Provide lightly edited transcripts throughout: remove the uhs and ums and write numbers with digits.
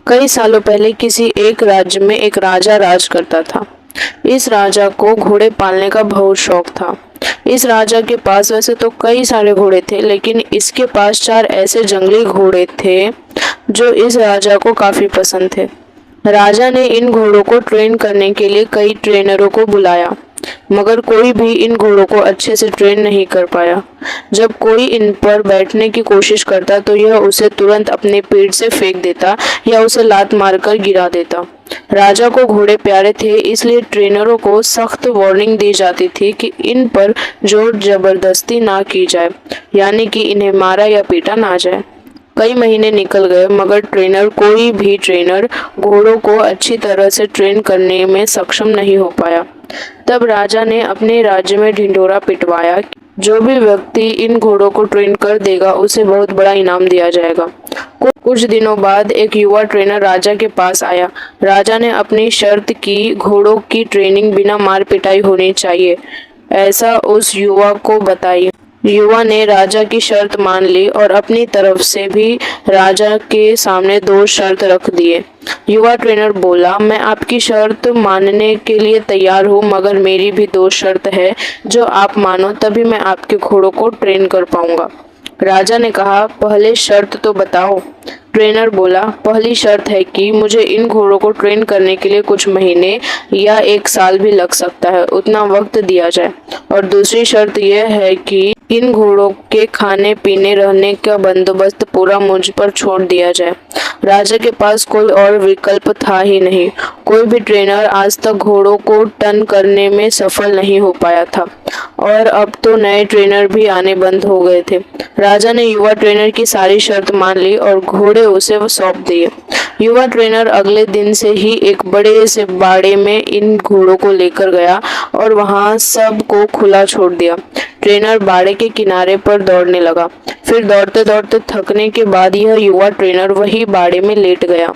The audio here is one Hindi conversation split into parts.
कई सालों पहले किसी एक राज्य में एक राजा राज करता था। इस राजा को घोड़े पालने का बहुत शौक था। इस राजा के पास वैसे तो कई सारे घोड़े थे, लेकिन इसके पास 4 ऐसे जंगली घोड़े थे जो इस राजा को काफी पसंद थे। राजा ने इन घोड़ों को ट्रेन करने के लिए कई ट्रेनरों को बुलाया, मगर कोई भी इन घोड़ों को अच्छे से ट्रेन नहीं कर पाया। जब कोई इन पर बैठने की कोशिश करता तो यह उसे तुरंत अपने पीठ से फेंक देता या उसे लात मारकर गिरा देता। राजा को घोड़े प्यारे थे, इसलिए ट्रेनरों को सख्त वार्निंग दी जाती थी कि इन पर जोर जबरदस्ती ना की जाए, यानी कि इन्हें मारा या पीटा ना जाए। कई महीने निकल गए, मगर कोई भी ट्रेनर घोड़ों को अच्छी तरह से ट्रेन करने में सक्षम नहीं हो पाया। तब राजा ने अपने राज्य में ढिंढोरा पिटवाया, जो भी व्यक्ति इन घोड़ों को ट्रेन कर देगा उसे बहुत बड़ा इनाम दिया जाएगा। कुछ दिनों बाद एक युवा ट्रेनर राजा के पास आया। राजा ने अपनी शर्त की, घोड़ों की ट्रेनिंग बिना मार पिटाई होनी चाहिए, ऐसा उस युवा को बताई। युवा ने राजा की शर्त मान ली और अपनी तरफ से भी राजा के सामने 2 शर्त रख दिए। युवा ट्रेनर बोला, मैं आपकी शर्त मानने के लिए तैयार हूँ, मगर मेरी भी 2 शर्त है जो आप मानो तभी मैं आपके घोड़ों को ट्रेन कर पाऊंगा। राजा ने कहा, पहले शर्त तो बताओ। ट्रेनर बोला, पहली शर्त है कि मुझे इन घोड़ों को ट्रेन करने के लिए कुछ महीने या 1 साल भी लग सकता है, उतना वक्त दिया जाए। और दूसरी शर्त यह है कि इन घोड़ों के खाने पीने रहने का बंदोबस्त पूरा मुझ पर छोड़ दिया जाए। राजा के पास कोई और विकल्प था ही नहीं। कोई भी ट्रेनर आज तक घोड़ों को टर्न करने में सफल नहीं हो पाया था, और अब तो नए ट्रेनर भी आने बंद हो गए थे। राजा ने युवा ट्रेनर की सारी शर्त मान ली और घोड़े उसे सौंप दिए। युवा ट्रेनर अगले दिन से ही एक बड़े से बाड़े में इन घोड़ों को लेकर गया और वहां सब को खुला छोड़ दिया। ट्रेनर बाड़े के किनारे पर दौड़ने लगा। फिर दौड़ते दौड़ते थकने के बाद यह युवा ट्रेनर वही बाड़े में लेट गया।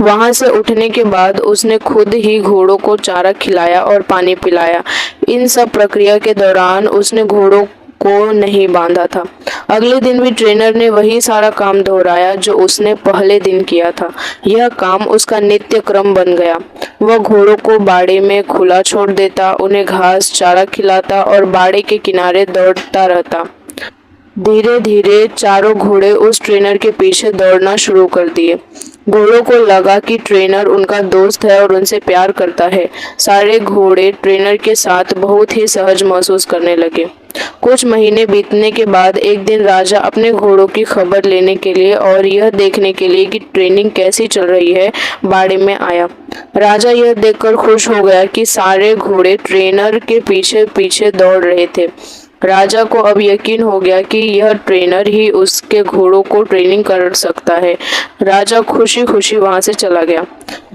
वहां से उठने के बाद उसने खुद ही घोड़ों को चारा खिलाया और पानी पिलाया। इन सब प्रक्रिया के दौरान उसने घोड़ों को नहीं बांधा था। अगले दिन भी ट्रेनर ने वही सारा काम दोहराया जो उसने पहले दिन किया था। यह काम उसका नित्य क्रम बन गया। वह घोड़ों को बाड़े में खुला छोड़ देता, उन्हें घास चारा खिलाता और बाड़े के किनारे दौड़ता रहता। धीरे धीरे चारों घोड़े उस ट्रेनर के पीछे दौड़ना शुरू कर दिए। घोड़ों को लगा कि ट्रेनर उनका दोस्त है और उनसे प्यार करता है। सारे घोड़े ट्रेनर के साथ बहुत ही सहज महसूस करने लगे। कुछ महीने बीतने के बाद एक दिन राजा अपने घोड़ों की खबर लेने के लिए और यह देखने के लिए कि ट्रेनिंग कैसी चल रही है, बाड़े में आया। राजा यह देखकर खुश हो गया कि सारे घोड़े ट्रेनर के पीछे पीछे दौड़ रहे थे। राजा को अब यकीन हो गया कि यह ट्रेनर ही उसके घोड़ों को ट्रेनिंग कर सकता है। राजा खुशी खुशी वहां से चला गया।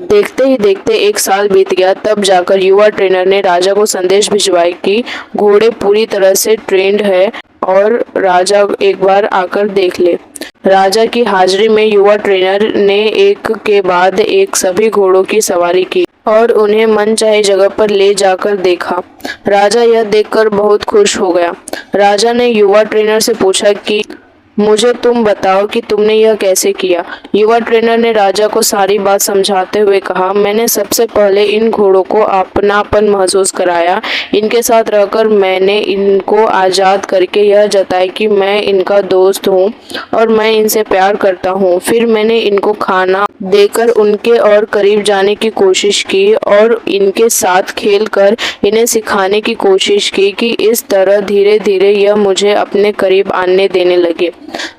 देखते ही देखते 1 साल बीत गया। तब जाकर युवा ट्रेनर ने राजा को संदेश भिजवाया कि घोड़े पूरी तरह से ट्रेंड है और राजा एक बार आकर देख ले। राजा की हाजिरी में युवा ट्रेनर ने एक के बाद एक सभी घोड़ों की सवारी की और उन्हें मनचाहे जगह पर ले जाकर देखा। राजा यह देखकर बहुत खुश हो गया। राजा ने युवा ट्रेनर से पूछा कि मुझे तुम बताओ कि तुमने यह कैसे किया। युवा ट्रेनर ने राजा को सारी बात समझाते हुए कहा, मैंने सबसे पहले इन घोड़ों को अपनापन महसूस कराया। इनके साथ रहकर मैंने इनको आज़ाद करके यह जताया कि मैं इनका दोस्त हूँ और मैं इनसे प्यार करता हूँ। फिर मैंने इनको खाना देकर उनके और करीब जाने की कोशिश की और इनके साथ खेलकर इन्हें सिखाने की कोशिश की कि इस तरह धीरे धीरे यह मुझे अपने करीब आने देने लगे,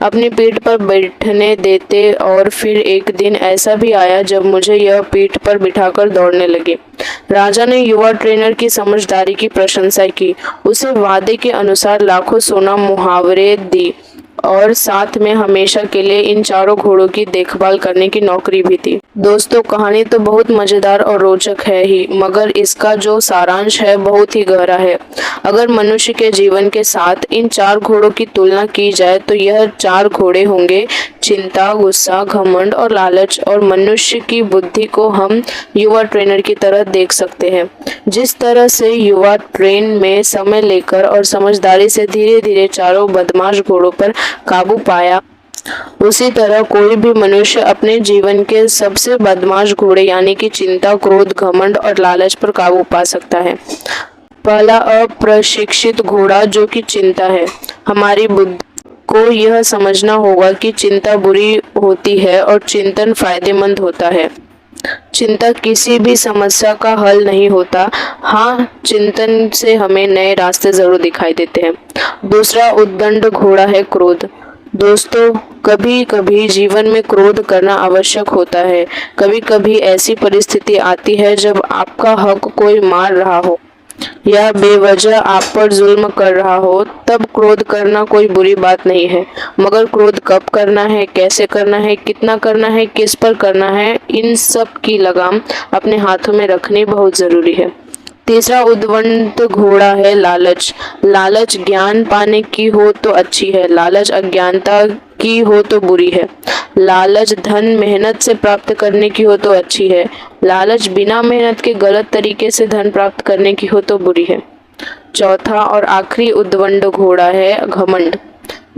अपनी पीठ पर बैठने देते। और फिर एक दिन ऐसा भी आया जब मुझे यह पीठ पर बिठाकर दौड़ने लगे। राजा ने युवा ट्रेनर की समझदारी की प्रशंसा की, उसे वादे के अनुसार लाखों सोना मुहावरे दी और साथ में हमेशा के लिए इन चारों घोड़ों की देखभाल करने की नौकरी भी थी। दोस्तों, कहानी तो बहुत मजेदार और रोचक है ही, मगर इसका जो सारांश है बहुत ही गहरा है। अगर मनुष्य के जीवन के साथ इन 4 घोड़ों की तुलना की जाए तो यह 4 घोड़े होंगे चिंता, गुस्सा, घमंड और लालच। और मनुष्य की बुद्धि को हम युवा ट्रेनर की तरह देख सकते हैं। जिस तरह से युवा ट्रेन में समय लेकर और समझदारी से धीरे धीरे चारों बदमाश घोड़ों पर काबू पाया, उसी तरह कोई भी मनुष्य अपने जीवन के सबसे बदमाश घोड़े यानी कि चिंता, क्रोध, घमंड और लालच पर काबू पा सकता है। पहला अप्रशिक्षित घोड़ा जो कि चिंता है। हमारी बुद्धि को यह समझना होगा कि चिंता बुरी होती है और चिंतन फायदेमंद होता है। चिंता किसी भी समस्या का हल नहीं होता। हाँ, चिंतन से हमें नए रास्ते जरूर दिखाई देते हैं। दूसरा उद्दंड घोड़ा है क्रोध। दोस्तों, कभी कभी जीवन में क्रोध करना आवश्यक होता है। कभी कभी ऐसी परिस्थिति आती है जब आपका हक कोई मार रहा हो या बेवजह आप पर जुल्म कर रहा हो, तब क्रोध करना कोई बुरी बात नहीं है। मगर क्रोध कब करना है, कैसे करना है, कितना करना है, किस पर करना है, इन सब की लगाम अपने हाथों में रखनी बहुत जरूरी है। तीसरा उद्दंड घोड़ा है लालच। लालच ज्ञान पाने की हो तो अच्छी है, लालच अज्ञानता की हो तो बुरी है। लालच धन मेहनत से प्राप्त करने की हो तो अच्छी है, लालच बिना मेहनत के गलत तरीके से धन प्राप्त करने की हो तो बुरी है। चौथा और आखिरी उद्दंड घोड़ा है घमंड।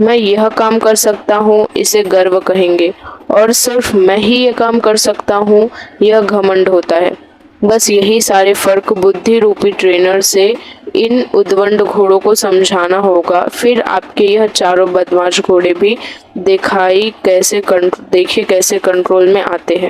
मैं यह काम कर सकता हूँ, इसे गर्व कहेंगे, और सिर्फ मैं ही यह काम कर सकता हूँ, यह घमंड होता है। बस यही सारे फर्क बुद्धि रूपी ट्रेनर से इन उद्दंड घोड़ों को समझाना होगा। फिर आपके यह चारों बदमाश घोड़े भी देखिए कैसे कंट्रोल में आते हैं।